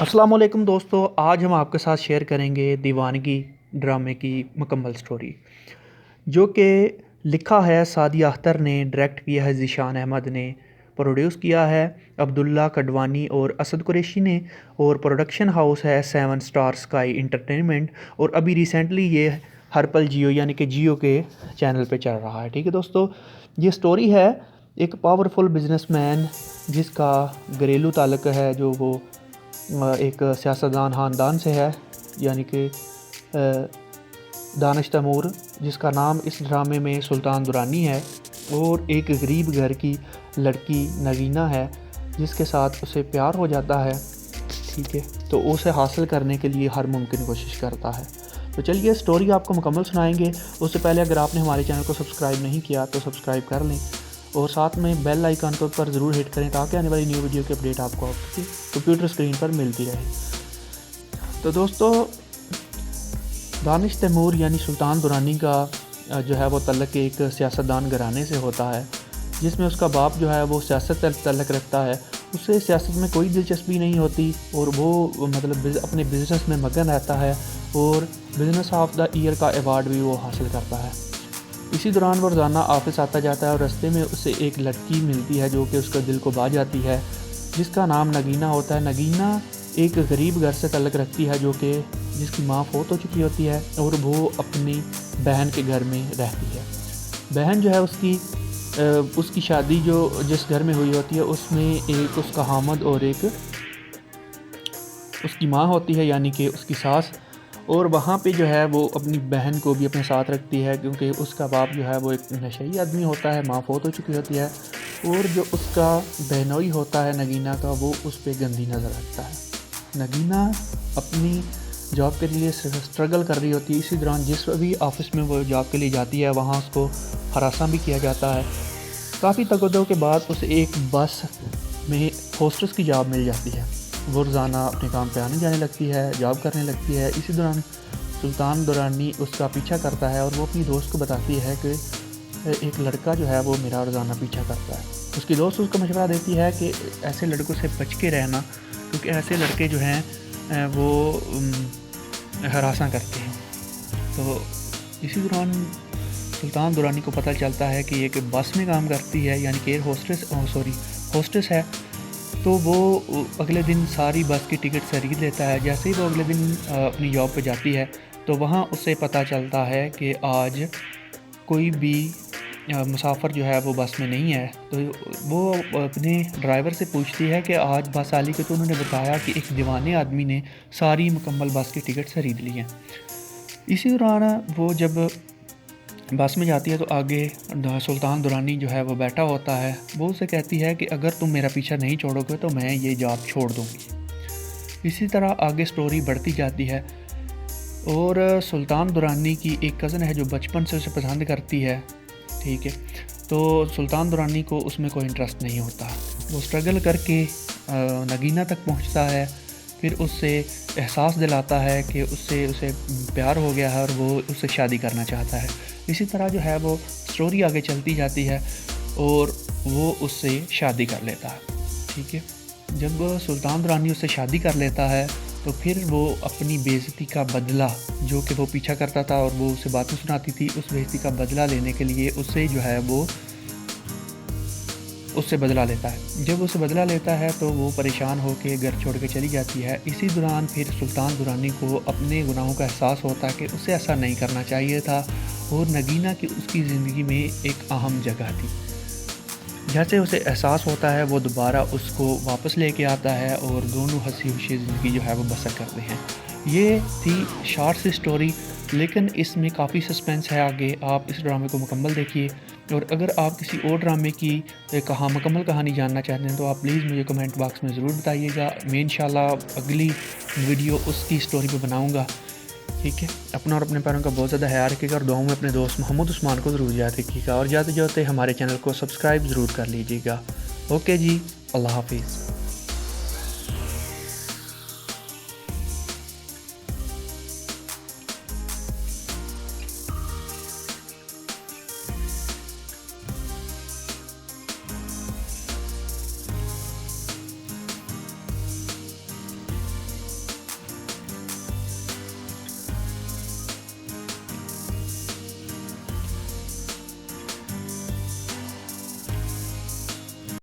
अस्सलाम वालेकुम दोस्तों, आज हम आपके साथ शेयर करेंगे दीवानगी ड्रामे की मुकम्मल स्टोरी, जो कि लिखा है सादिया अख्तर ने, डायरेक्ट किया है ज़ीशान अहमद ने, प्रोड्यूस किया है अब्दुल्ला कडवानी और असद कुरैशी ने, और प्रोडक्शन हाउस है 7 स्टार स्काई इंटरटेनमेंट। और अभी रिसेंटली ये हर पल जियो यानी कि जियो के चैनल पे चल रहा है। ठीक है दोस्तों, ये स्टोरी है एक पावरफुल बिजनेसमैन जिसका घरेलू ताल्लुक़ है, जो वो एक सियासतदान ख़ानदान से है, यानी कि दानिश तैमूर, जिसका नाम इस ड्रामे में सुल्तान दुरानी है, और एक गरीब घर की लड़की नगीना है जिसके साथ उसे प्यार हो जाता है। ठीक है, तो उसे हासिल करने के लिए हर मुमकिन कोशिश करता है। तो चलिए स्टोरी आपको मुकम्मल सुनाएंगे। उससे पहले अगर आपने हमारे चैनल को सब्सक्राइब नहीं किया तो सब्सक्राइब कर लें, और साथ में बेल आइकन पर ज़रूर हिट करें ताकि आने वाली न्यू वीडियो की अपडेट आपको आपकी कंप्यूटर स्क्रीन पर मिलती रहे। तो दोस्तों, दानिश तैमूर यानी सुल्तान दुरानी का जो है वो तल्लक एक सियासतदान घराने से होता है, जिसमें उसका बाप जो है वो सियासत से तल्लक रखता है। उसे सियासत में कोई दिलचस्पी नहीं होती और वो मतलब अपने बिज़नेस में मगन रहता है, और बिज़नेस ऑफ द ईयर का अवार्ड भी वो हासिल करता है। इसी दौरान वो रोज़ाना ऑफिस आता जाता है और रास्ते में उसे एक लड़की मिलती है जो कि उसका दिल को भा जाती है, जिसका नाम नगीना होता है। नगीना एक गरीब घर से तल्लक रखती है, जो कि जिसकी माँ फौत हो चुकी होती है, और वो अपनी बहन के घर में रहती है। बहन जो है उसकी शादी जो जिस घर में हुई होती है उसमें एक उसका हामद और एक उसकी माँ होती है, यानी कि उसकी सास। और वहाँ पे जो है वो अपनी बहन को भी अपने साथ रखती है, क्योंकि उसका बाप जो है वो एक नशई आदमी होता है, माँ फौत हो चुकी होती है, और जो उसका बहनोई होता है नगीना का, वो उस पर गंदी नज़र रखता है। नगीना अपनी जॉब के लिए स्ट्रगल कर रही होती है। इसी दौरान जिस भी ऑफिस में वो जॉब के लिए जाती है वहाँ उसको हरासा भी किया जाता है। काफ़ी तगदो के बाद उसे एक बस में होस्टेस की जॉब मिल जाती है। वो रोज़ाना अपने काम पे आने जाने लगती है, जॉब करने लगती है। इसी दौरान सुल्तान दुरानी उसका पीछा करता है, और वो अपनी दोस्त को बताती है कि एक लड़का जो है वो मेरा रोज़ाना पीछा करता है। उसकी दोस्त उसको मशवरा देती है कि ऐसे लड़कों से बच के रहना, क्योंकि ऐसे लड़के जो हैं वो हरासा करते हैं। तो इसी दौरान सुल्तान दुरानी को पता चलता है कि एक बस में काम करती है, यानी कि होस्टेस है। तो वो अगले दिन सारी बस की टिकट खरीद लेता है। जैसे ही वो अगले दिन अपनी जॉब पे जाती है तो वहाँ उसे पता चलता है कि आज कोई भी मुसाफिर जो है वो बस में नहीं है। तो वो अपने ड्राइवर से पूछती है कि आज बस वाली को तो उन्होंने बताया कि एक दीवाने आदमी ने सारी मुकम्मल बस की टिकट खरीद ली हैं। इसी दौरान वो जब बस में जाती है तो आगे सुल्तान दुरानी जो है वो बैठा होता है। वो उसे कहती है कि अगर तुम मेरा पीछा नहीं छोड़ोगे तो मैं ये जॉब छोड़ दूँगी। इसी तरह आगे स्टोरी बढ़ती जाती है, और सुल्तान दुरानी की एक कज़न है जो बचपन से उसे पसंद करती है। ठीक है, तो सुल्तान दुरानी को उसमें कोई इंटरेस्ट नहीं होता। वो स्ट्रगल करके नगीना तक पहुँचता है, फिर उससे एहसास दिलाता है कि उसे प्यार हो गया है और वो उससे शादी करना चाहता है। इसी तरह जो है वो स्टोरी आगे चलती जाती है और वो उससे शादी कर लेता है। ठीक है, जब सुल्तान दुरानी उससे शादी कर लेता है तो फिर वो अपनी बेइज्जती का बदला, जो कि वो पीछा करता था और वो उसे बातें सुनाती थी, उस बेइज्जती का बदला लेने के लिए उससे जो है वो उससे बदला लेता है। जब उसे बदला लेता है तो वो परेशान होकर घर छोड़ के चली जाती है। इसी दौरान फिर सुल्तान दुरानी को अपने गुनाहों का एहसास होता है कि उसे ऐसा नहीं करना चाहिए था, और नगीना की उसकी ज़िंदगी में एक अहम जगह थी। जैसे उसे एहसास होता है वो दोबारा उसको वापस लेके आता है, और दोनों हंसी खुशी ज़िंदगी जो है वो बसर करते हैं। ये थी शॉर्ट सी स्टोरी, लेकिन इसमें काफ़ी सस्पेंस है आगे। आप इस ड्रामे को मुकम्मल देखिए, और अगर आप किसी और ड्रामे की मुकम्मल कहानी जानना चाहते हैं तो आप प्लीज़ मुझे कमेंट बॉक्स में ज़रूर बताइएगा। मैं इंशाल्लाह अगली वीडियो उसकी स्टोरी पे बनाऊँगा। ठीक है, अपना और अपने पैरों का बहुत ज़्यादा ख्याल रखिएगा, और दुआओं में अपने दोस्त मोहम्मद उस्मान को ज़रूर याद रखिएगा, और जाते जाते हमारे चैनल को सब्सक्राइब ज़रूर कर लीजिएगा। ओके जी, अल्लाह हाफिज़।